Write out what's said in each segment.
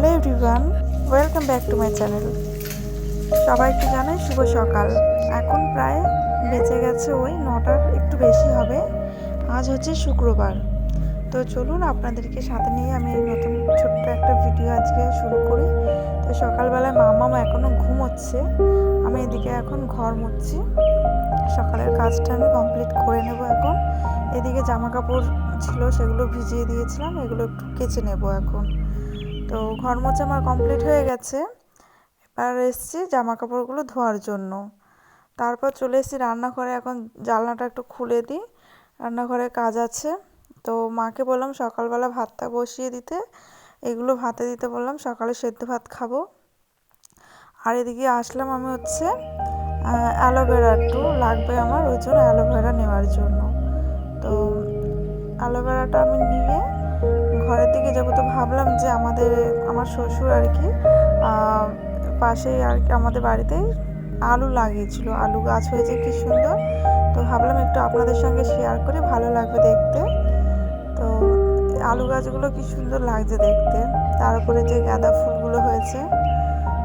Hello everyone, welcome back to my channel. সবাইকে জানাই শুভ সকাল। এখন প্রায় বেজে গেছে ওই 9টার একটু বেশি হবে। আজ হচ্ছে শুক্রবার। তো চলুন আপনাদেরকে সাথে নিয়ে আমি এই নতুন ছোট্ট একটা ভিডিও আজকে শুরু করি। তো সকালবেলায় মামা এখনও ঘুমোচ্ছে, আমি এদিকে এখন ঘর মুছছি। সকালের কাজটা আমি কমপ্লিট করে নেব এখন। এদিকে জামা কাপড় ছিল সেগুলো ভিজিয়ে দিয়েছিলাম, এগুলো একটু কেচে নেব এখন। তো ঘর মোছা আমার কমপ্লিট হয়ে গেছে। এবার এসেছি জামা কাপড়গুলো ধোয়ার জন্য। তারপর চলে এসেছি রান্নাঘরে, এখন জানলাটা একটু খুলে দিই, রান্নাঘরে কাজ আছে। তো মাকে বললাম সকালবেলা ভাতটা বসিয়ে দিতে, এগুলো ভাতে দিতে বললাম, সকালে সেদ্ধ ভাত খাবো। আর এদিকে আসলাম আমি হচ্ছে অ্যালোভেরা একটু লাগবে আমার, ওই জন্য অ্যালোভেরা নেওয়ার জন্য। তো অ্যালোভেরাটা আমি নিয়ে ঘরের দিকে যাবো। তো ভাবলাম যে আমার শ্বশুর আর কি পাশেই আর কি আমাদের বাড়িতেই আলু লাগিয়েছিল, আলু গাছ হয়েছে কি সুন্দর। তো ভাবলাম একটু আপনাদের সঙ্গে শেয়ার করে, ভালো লাগবে দেখতে। তো আলু গাছগুলো কি সুন্দর লাগছে দেখতে, তার উপরে যে গাঁদা ফুলগুলো হয়েছে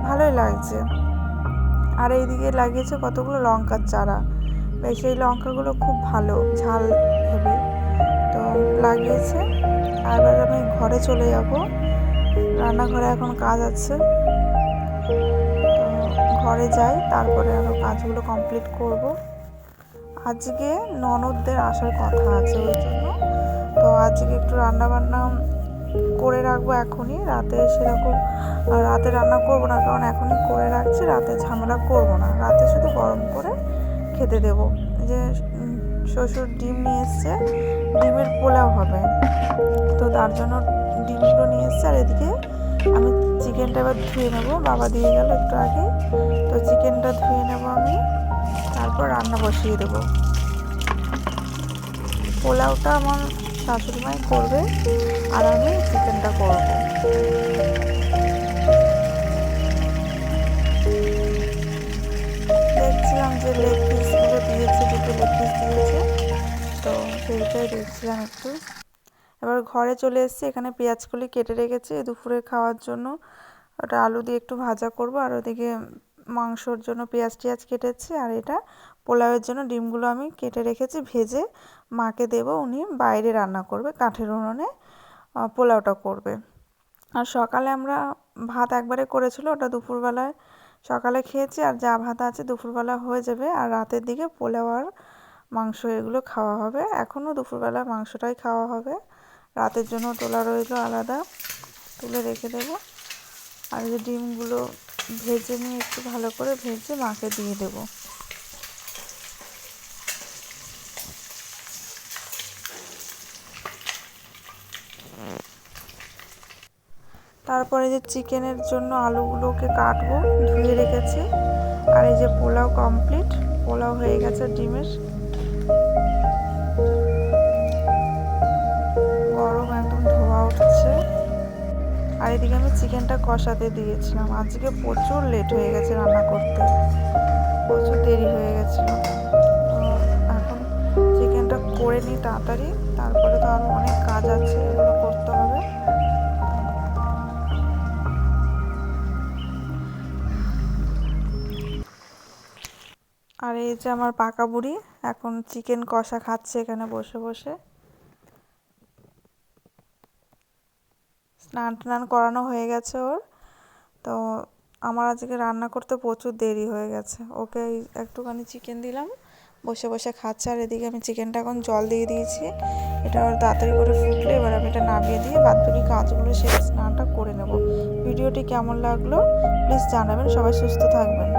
ভালোই লাগছে। আর এইদিকে লাগিয়েছে কতগুলো লঙ্কার চারা, বেশ এই লঙ্কাগুলো খুব ভালো ঝাল হেভি, তো লাগিয়েছে। আর এবার আমি ঘরে চলে যাব, রান্নাঘরে এখন কাজ আছে। তো ঘরে যাই, তারপরে আরও কাজগুলো কমপ্লিট করব। আজকে ননদদের আসার কথা আছে, ওই জন্য তো আজকে একটু রান্নাবান্না করে রাখবো এখনই। রাতে রান্না করব না, কারণ এখনই করে রাখছি, রাতে ঝামেলা করব না, রাতে শুধু গরম করে খেতে দেবো। যে শ্বশুর ডিম নিয়ে এসছে, ডিমের পোলাও হবে, তো তার জন্য ডিমগুলো নিয়ে এসছে। আর এদিকে আমি চিকেনটা এবার ধুয়ে নেবো, বাবা দিয়ে গেল একটু আগে। তো চিকেনটা ধুয়ে নেবো আমি, তারপর রান্না বসিয়ে দেবো। পোলাওটা আমার শাশুড়ি মাই করবে, আর আমি চিকেনটা করব। দেখছিলাম যে লেগ পিসগুলো দিয়েছে, দুটো লেগ পিস দিয়েছে, তো সেইটাই দেখছিলাম একটু। এবার ঘরে চলে এসেছি, এখানে পেঁয়াজগুলি কেটে রেখেছি দুপুরে খাওয়ার জন্য। ওটা আলু দিয়ে একটু ভাজা করব, আর ওদিকে মাংসর জন্য পেঁয়াজ টিয়াজ কেটেছি। আর এটা পোলাওয়ের জন্য ডিমগুলো আমি কেটে রেখেছি, ভেজে মাকে দেবো, উনি বাইরে রান্না করবে, কাঠের উনুনে পোলাওটা করবে। আর সকালে আমরা ভাত একবারে করেছিল, ওটা দুপুরবেলায় সকালে খেয়েছি, আর যা ভাত আছে দুপুরবেলা হয়ে যাবে। আর রাতের দিকে পোলাও আর মাংস এগুলো খাওয়া হবে, এখনও দুপুরবেলা মাংসটাই খাওয়া হবে, রাতের জন্য তোলা রইল আলাদা, তুলে রেখে দেবো। আর এই যে ডিমগুলো ভেজে নিয়ে একটু ভালো করে ভেজে মাকে দিয়ে দেবো। তারপরে যে চিকেনের জন্য আলুগুলোকে কাটবো, ধুয়ে রেখেছি। আর এই যে পোলাও কমপ্লিট, পোলাও হয়ে গেছে ডিমের, গরম একদম ধোয়া উঠছে। আর এদিকে আমি চিকেনটা কষাতে দিয়েছিলাম, আজকে প্রচুর লেট হয়ে গেছে রান্না করতে, প্রচুর দেরি হয়ে গেছিলো। তো এখন চিকেনটা করে নিই তাড়াতাড়ি, তারপরে তো আরও অনেক কাজ আছে, এগুলো করতে হবে। আর এই যে আমার পাকা বুড়ি এখন চিকেন কষা খাচ্ছে এখানে বসে বসে। স্নান টান করানো হয়ে গেছে ওর। তো আমার আজকে রান্না করতে প্রচুর দেরি হয়ে গেছে, ওকে একটুখানি চিকেন দিলাম, বসে বসে খাচ্ছে। আর এদিকে আমি চিকেনটা এখন জল দিয়ে দিয়েছি, এটা ওর তাড়াতাড়ি করে ফুটলে এবার আমি এটা নামিয়ে দিয়ে বাদবাকি কাজগুলো সেরে স্নানটা করে নেব। ভিডিওটি কেমন লাগলো প্লিজ জানাবেন, সবাই সুস্থ থাকবেন।